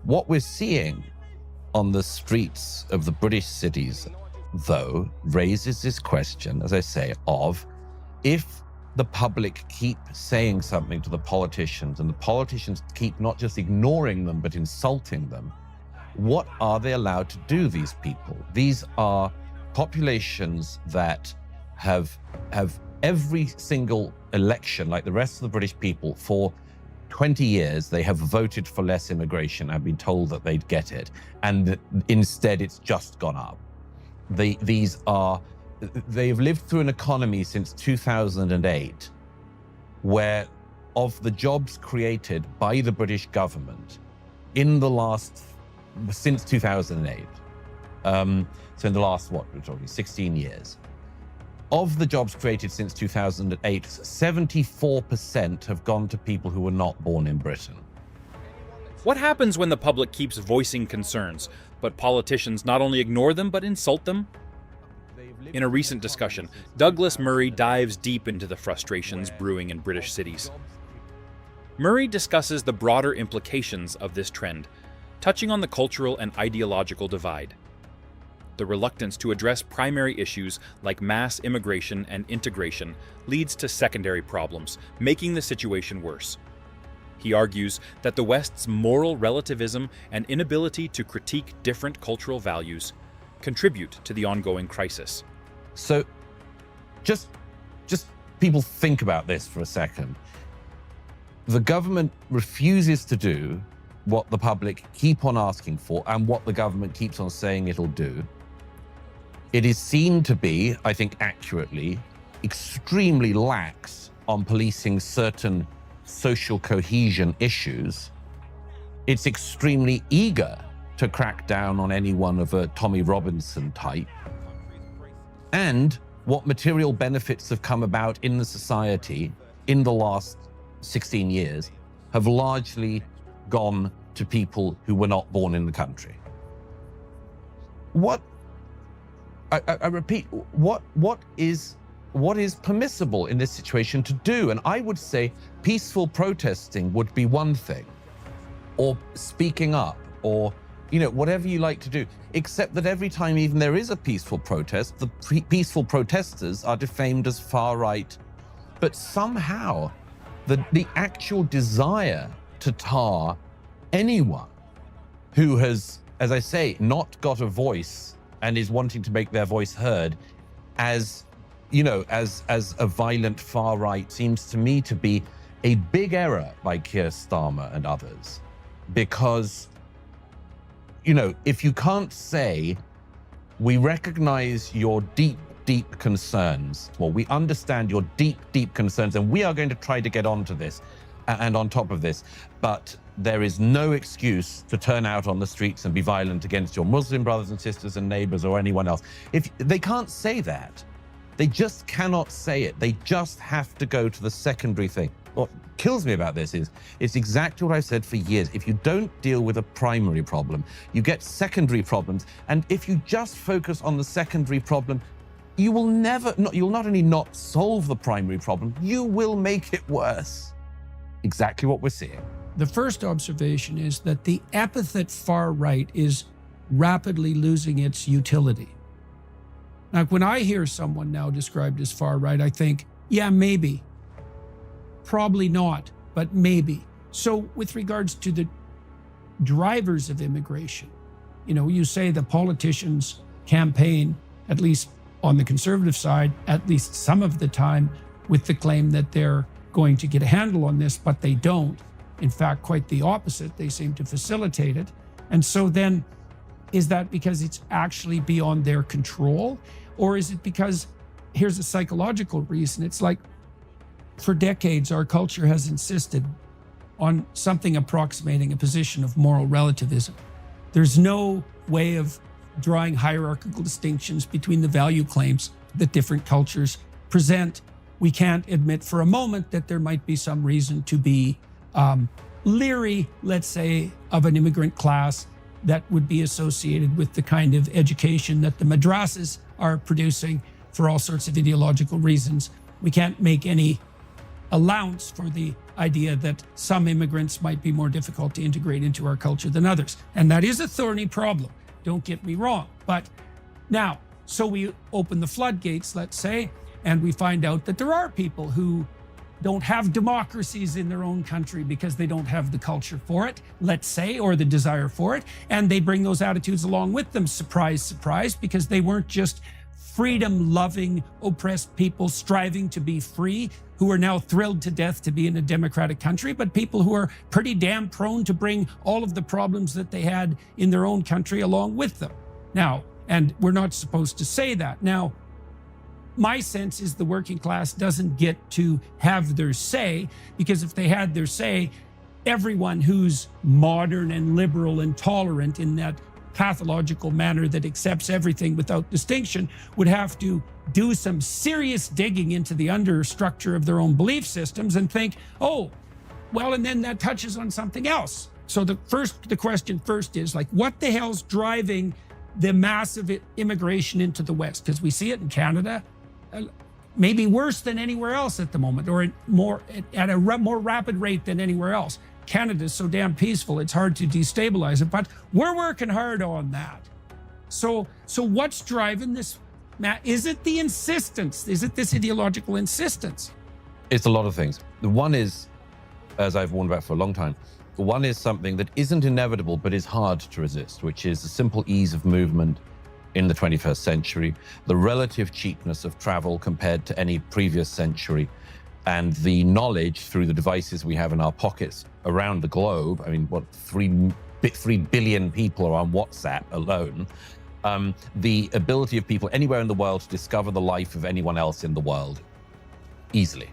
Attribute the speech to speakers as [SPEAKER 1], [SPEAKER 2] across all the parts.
[SPEAKER 1] What we're seeing on the streets of the British cities, though, raises this question, as I say, of if the public keep saying something to the politicians and the politicians keep not just ignoring them, but insulting them, what are they allowed to do, these people? These are populations that have every single election, like the rest of the British people, for 20 years, they have voted for less immigration and been told that they'd get it. And instead, it's just gone up. They've lived through an economy since 2008, where of the jobs created by the British government since 2008, so in the last, 16 years, of the jobs created since 2008, 74% have gone to people who were not born in Britain.
[SPEAKER 2] What happens when the public keeps voicing concerns, but politicians not only ignore them, but insult them? In a recent discussion, Douglas Murray dives deep into the frustrations brewing in British cities. Murray discusses the broader implications of this trend, touching on the cultural and ideological divide. The reluctance to address primary issues like mass immigration and integration leads to secondary problems, making the situation worse. He argues that the West's moral relativism and inability to critique different cultural values contribute to the ongoing crisis.
[SPEAKER 1] So just people think about this for a second. The government refuses to do what the public keep on asking for and what the government keeps on saying it'll do. It is seen to be, I think accurately, extremely lax on policing certain social cohesion issues. It's extremely eager to crack down on anyone of a Tommy Robinson type. And what material benefits have come about in the society in the last 16 years have largely gone to people who were not born in the country. I repeat, what is permissible in this situation to do? And I would say peaceful protesting would be one thing, or speaking up, or whatever you like to do, except that every time even there is a peaceful protest, the peaceful protesters are defamed as far right. But somehow the actual desire to tar anyone who has, as I say, not got a voice and is wanting to make their voice heard as a violent far right seems to me to be a big error by Keir Starmer and others. Because, if you can't say, we recognize your deep concerns, well, we understand your deep concerns, and we are going to try to get onto this and on top of this, but there is no excuse to turn out on the streets and be violent against your Muslim brothers and sisters and neighbors or anyone else. If they can't say that, they just cannot say it. They just have to go to the secondary thing. What kills me about this is, it's exactly what I've said for years. If you don't deal with a primary problem, you get secondary problems. And if you just focus on the secondary problem, you will you'll not only not solve the primary problem, you will make it worse. Exactly what we're seeing.
[SPEAKER 3] The first observation is that the epithet far right is rapidly losing its utility. Now, when I hear someone now described as far right, I think, yeah, maybe. Probably not, but maybe. So with regards to the drivers of immigration, you say the politicians campaign, at least on the conservative side, at least some of the time, with the claim that they're going to get a handle on this, but they don't. In fact, quite the opposite. They seem to facilitate it. And so then, is that because it's actually beyond their control? Or is it because, here's a psychological reason, it's like, for decades, our culture has insisted on something approximating a position of moral relativism. There's no way of drawing hierarchical distinctions between the value claims that different cultures present. We can't admit for a moment that there might be some reason to be leery, let's say, of an immigrant class that would be associated with the kind of education that the madrasas are producing for all sorts of ideological reasons. We can't make any allowance for the idea that some immigrants might be more difficult to integrate into our culture than others. And that is a thorny problem, don't get me wrong. But now, so we open the floodgates, let's say, and we find out that there are people who don't have democracies in their own country because they don't have the culture for it, let's say, or the desire for it. And they bring those attitudes along with them. Surprise, surprise, because they weren't just freedom-loving, oppressed people striving to be free, who are now thrilled to death to be in a democratic country, but people who are pretty damn prone to bring all of the problems that they had in their own country along with them. Now, and we're not supposed to say that. Now, my sense is the working class doesn't get to have their say, because if they had their say, everyone who's modern and liberal and tolerant in that pathological manner that accepts everything without distinction would have to do some serious digging into the understructure of their own belief systems and think, oh, well, and then that touches on something else. So the question first is, like, what the hell's driving the massive immigration into the West? Because we see it in Canada, maybe worse than anywhere else at the moment, or at a more rapid rate than anywhere else. Canada's so damn peaceful, it's hard to destabilize it, but we're working hard on that. So what's driving this, Matt? Is it the insistence? Is it this ideological insistence?
[SPEAKER 1] It's a lot of things. The one is, as I've warned about for a long time, one is something that isn't inevitable but is hard to resist, which is the simple ease of movement in the 21st century, the relative cheapness of travel compared to any previous century, and the knowledge through the devices we have in our pockets around the globe. I mean, 3 billion people are on WhatsApp alone. The ability of people anywhere in the world to discover the life of anyone else in the world easily.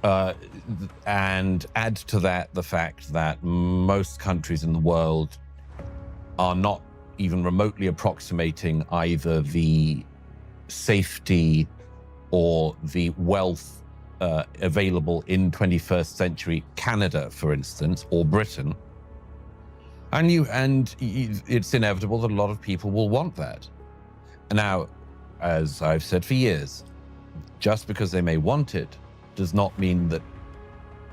[SPEAKER 1] And add to that the fact that most countries in the world are not even remotely approximating either the safety or the wealth available in 21st century Canada, for instance, or Britain. And it's inevitable that a lot of people will want that. Now, as I've said for years, just because they may want it does not mean that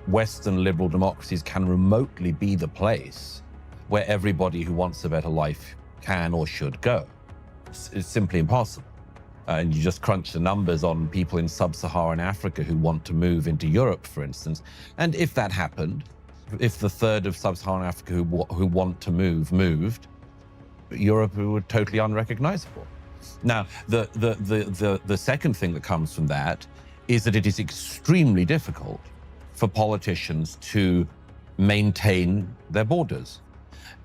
[SPEAKER 1] Western liberal democracies can remotely be the place where everybody who wants a better life can or should go. It's simply impossible. And you just crunch the numbers on people in sub-Saharan Africa who want to move into Europe, for instance. And if that happened, if the third of sub-Saharan Africa who want to move moved, Europe would totally unrecognizable. Now, the second thing that comes from that is that it is extremely difficult for politicians to maintain their borders.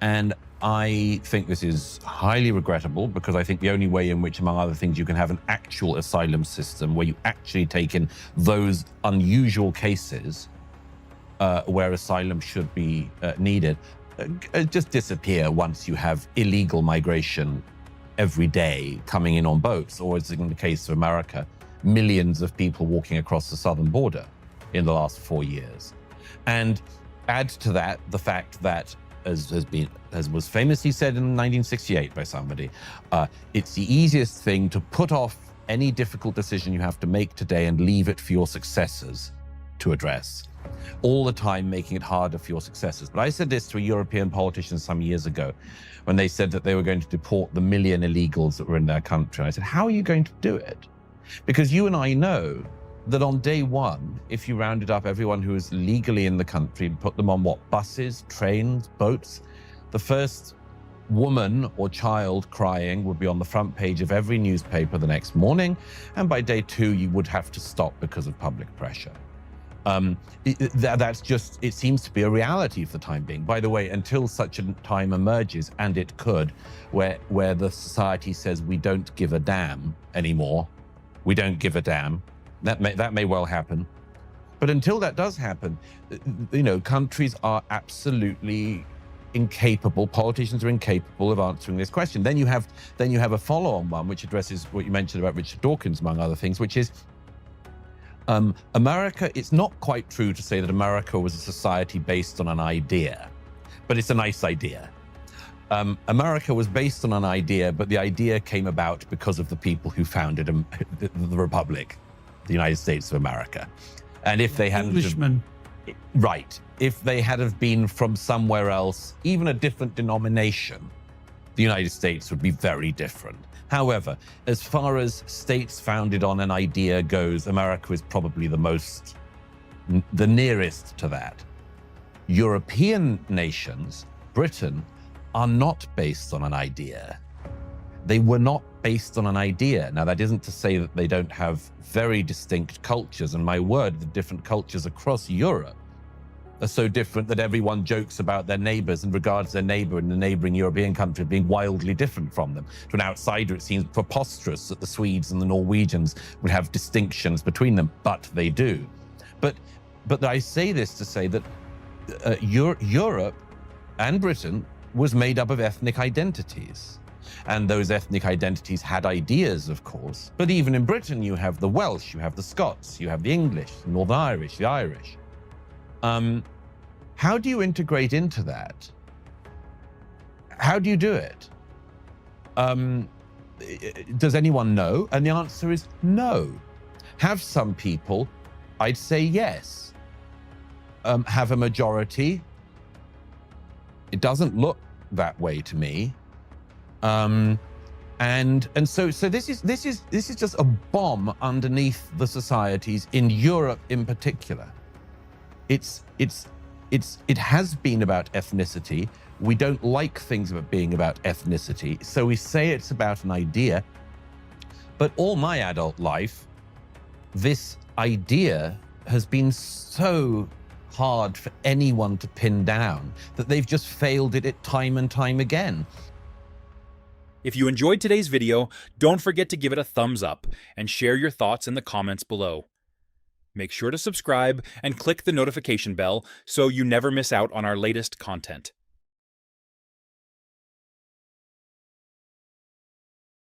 [SPEAKER 1] And I think this is highly regrettable, because I think the only way in which, among other things, you can have an actual asylum system where you actually take in those unusual cases where asylum should be needed, just disappear once you have illegal migration every day coming in on boats, or as in the case of America, millions of people walking across the southern border in the last 4 years. And add to that the fact that, as was famously said in 1968 by somebody, it's the easiest thing to put off any difficult decision you have to make today and leave it for your successors to address, all the time making it harder for your successors. But I said this to a European politician some years ago when they said that they were going to deport the 1 million illegals that were in their country. I said, how are you going to do it? Because you and I know that on day one, if you rounded up everyone who is legally in the country and put them on buses, trains, boats, the first woman or child crying would be on the front page of every newspaper the next morning. And by day 2, you would have to stop because of public pressure. It seems to be a reality for the time being. By the way, until such a time emerges, and it could, where the society says we don't give a damn anymore, we don't give a damn, that may well happen. But until that does happen, countries are absolutely incapable, politicians are incapable of answering this question. Then you have a follow-on one, which addresses what you mentioned about Richard Dawkins, among other things, which is America. It's not quite true to say that America was a society based on an idea, but it's a nice idea. America was based on an idea, but the idea came about because of the people who founded the Republic, the United States of America. And if they hadn't have,
[SPEAKER 3] Englishmen.
[SPEAKER 1] right, if they had have been from somewhere else, even a different denomination, the United States would be very different. However, as far as states founded on an idea goes, America is probably the nearest to that. European nations, Britain, are not based on an idea. They were not based on an idea. Now, that isn't to say that they don't have very distinct cultures, and my word, the different cultures across Europe are so different that everyone jokes about their neighbors and regards their neighbor in the neighboring European country as being wildly different from them. To an outsider, it seems preposterous that the Swedes and the Norwegians would have distinctions between them, but they do. But I say this to say that Europe and Britain was made up of ethnic identities. And those ethnic identities had ideas, of course. But even in Britain, you have the Welsh, you have the Scots, you have the English, the Northern Irish, the Irish. How do you integrate into that? How do you do it? Does anyone know? And the answer is no. Have some people? I'd say yes. Have a majority? It doesn't look that way to me. And so this is just a bomb underneath the societies in Europe in particular. It has been about ethnicity. We don't like things about being about ethnicity, so we say it's about an idea. But all my adult life, this idea has been so hard for anyone to pin down that they've just failed at it time and time again.
[SPEAKER 2] If you enjoyed today's video, don't forget to give it a thumbs up and share your thoughts in the comments below. Make sure to subscribe and click the notification bell so you never miss out on our latest content.